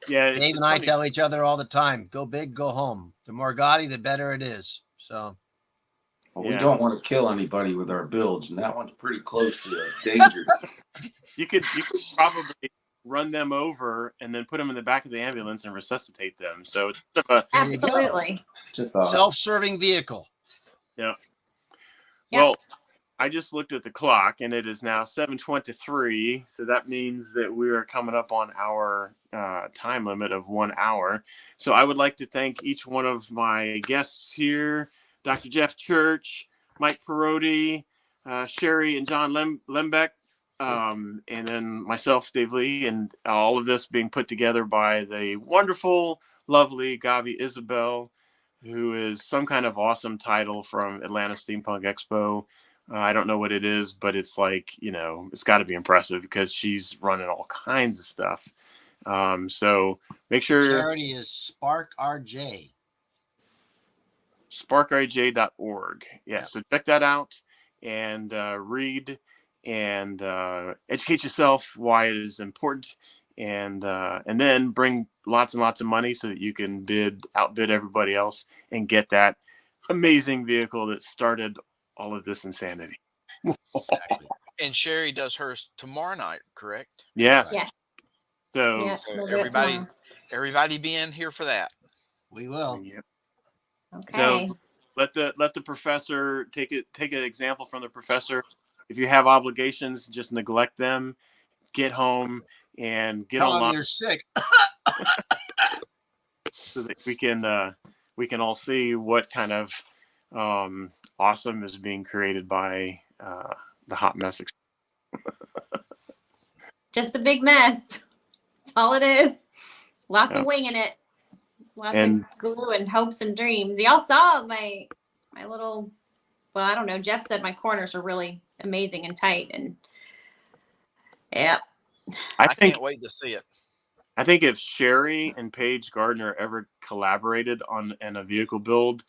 [SPEAKER 2] Yeah.
[SPEAKER 4] Dave and I tell each other all the time, go big, go home. The more gaudy, the better it is. So.
[SPEAKER 8] Well, we don't want to kill anybody with our builds, and that one's pretty close to danger.
[SPEAKER 2] You could probably run them over and then put them in the back of the ambulance and resuscitate them. So it's
[SPEAKER 3] absolutely
[SPEAKER 4] self-serving vehicle.
[SPEAKER 2] Yeah. Well, I just looked at the clock, and it is now 7:23. So that means that we are coming up on our time limit of 1 hour. So I would like to thank each one of my guests here, Dr. Jeff Church, Mike Parodi, Sherri and John Lehmbeck, and then myself, Dave Lee, and all of this being put together by the wonderful, lovely Gabi Isabel, who is some kind of awesome title from Atlanta Steampunk Expo. I don't know what it is, but it's like, it's got to be impressive because she's running all kinds of stuff. So make sure.
[SPEAKER 4] Charity is SparkRJ.
[SPEAKER 2] SparkRJ.org. Yeah, so check that out and read and educate yourself why it is important and then bring lots and lots of money so that you can outbid everybody else and get that amazing vehicle that started all of this insanity.
[SPEAKER 4] Exactly.
[SPEAKER 5] And Sherri does hers tomorrow night, correct?
[SPEAKER 2] Yes.
[SPEAKER 3] Yes.
[SPEAKER 2] So,
[SPEAKER 3] Yeah,
[SPEAKER 5] So
[SPEAKER 3] we'll do it tomorrow.
[SPEAKER 5] everybody be in here for that.
[SPEAKER 4] We will.
[SPEAKER 2] yep.
[SPEAKER 3] Okay.
[SPEAKER 2] So let the professor take an example from the professor. If you have obligations, just neglect them. Get home and get
[SPEAKER 4] Tell them
[SPEAKER 2] online
[SPEAKER 4] you're sick.
[SPEAKER 2] so that we can all see what kind of awesome is being created by the hot mess.
[SPEAKER 3] Just a big mess. That's all it is. Lots
[SPEAKER 2] Yeah.
[SPEAKER 3] of winging it. Lots
[SPEAKER 2] And-
[SPEAKER 3] of glue and hopes and dreams. Y'all saw my little, well, I don't know. Jeff said my corners are really amazing and tight. And yeah.
[SPEAKER 2] I think
[SPEAKER 5] can't wait to see it.
[SPEAKER 2] I think if Sherri and Paige Gardner ever collaborated on a vehicle build,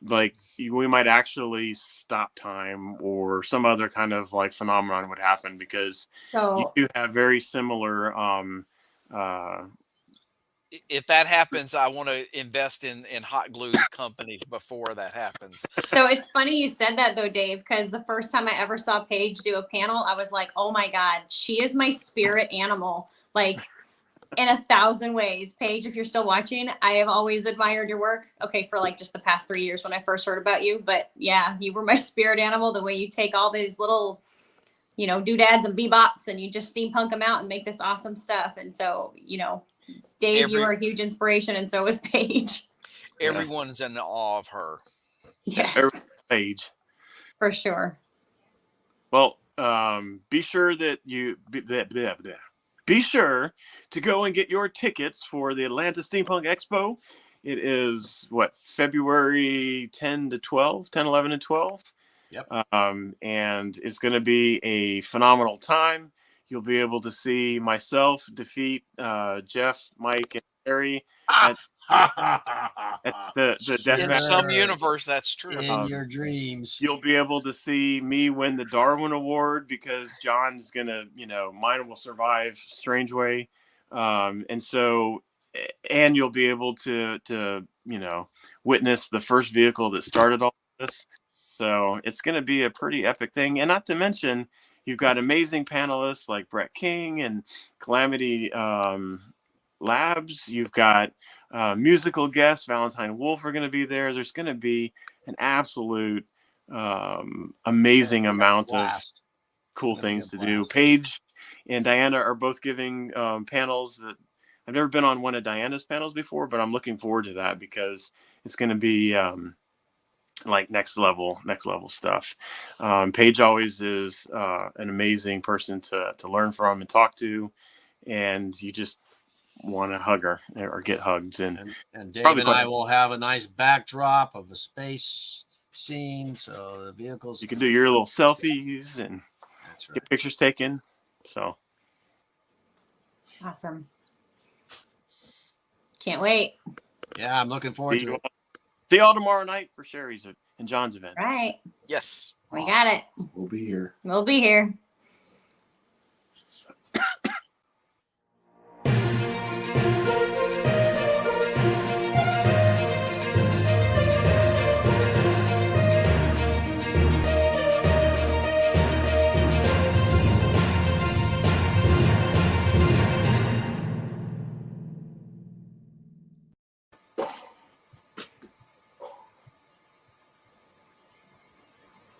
[SPEAKER 2] like we might actually stop time or some other kind of like phenomenon would happen, because you do have very similar
[SPEAKER 5] if that happens, I want to invest in hot glue companies before that happens.
[SPEAKER 3] So it's funny you said that though, Dave, because the first time I ever saw Paige do a panel, I was like, oh my God, she is my spirit animal. Like in 1,000 ways. Paige, if you're still watching, I have always admired your work. Okay, for like just the past 3 years when I first heard about you. But yeah, you were my spirit animal, the way you take all these little, doodads and bebops and you just steampunk them out and make this awesome stuff. And so, Dave, you are a huge inspiration, and so is Paige.
[SPEAKER 5] Everyone's in awe of her.
[SPEAKER 3] Yes.
[SPEAKER 2] Paige.
[SPEAKER 3] For sure.
[SPEAKER 2] Well, be sure that be sure to go and get your tickets for the Atlanta Steampunk Expo. It is February 10, 11, and 12.
[SPEAKER 4] Yep.
[SPEAKER 2] And it's going to be a phenomenal time. You'll be able to see myself defeat Jeff, Mike, and Harry at the deathmatch.
[SPEAKER 5] In some universe, that's true.
[SPEAKER 4] In your dreams.
[SPEAKER 2] You'll be able to see me win the Darwin Award because John's gonna, mine will survive Strangeway, and you'll be able to witness the first vehicle that started all this. So it's gonna be a pretty epic thing, and not to mention you've got amazing panelists like Brett King and Calamity Labs. You've got musical guests. Valentine Wolf are going to be there. There's going to be an absolute amazing amount of cool things to do. Paige and Diana are both giving panels that I've never been on one of Diana's panels before, but I'm looking forward to that because it's going to be like next level stuff. Paige always is an amazing person to learn from and talk to, and you just want to hug her or get hugged. And
[SPEAKER 4] Dave and I will have a nice backdrop of a space scene, so the vehicles,
[SPEAKER 2] you can do your little selfies and get pictures taken. So
[SPEAKER 3] awesome. Can't wait.
[SPEAKER 4] Yeah, I'm looking forward to it.
[SPEAKER 2] See y'all tomorrow night for Sherri's and John's event.
[SPEAKER 3] Right.
[SPEAKER 5] Yes.
[SPEAKER 3] We got it.
[SPEAKER 8] We'll be here.
[SPEAKER 3] We'll be here.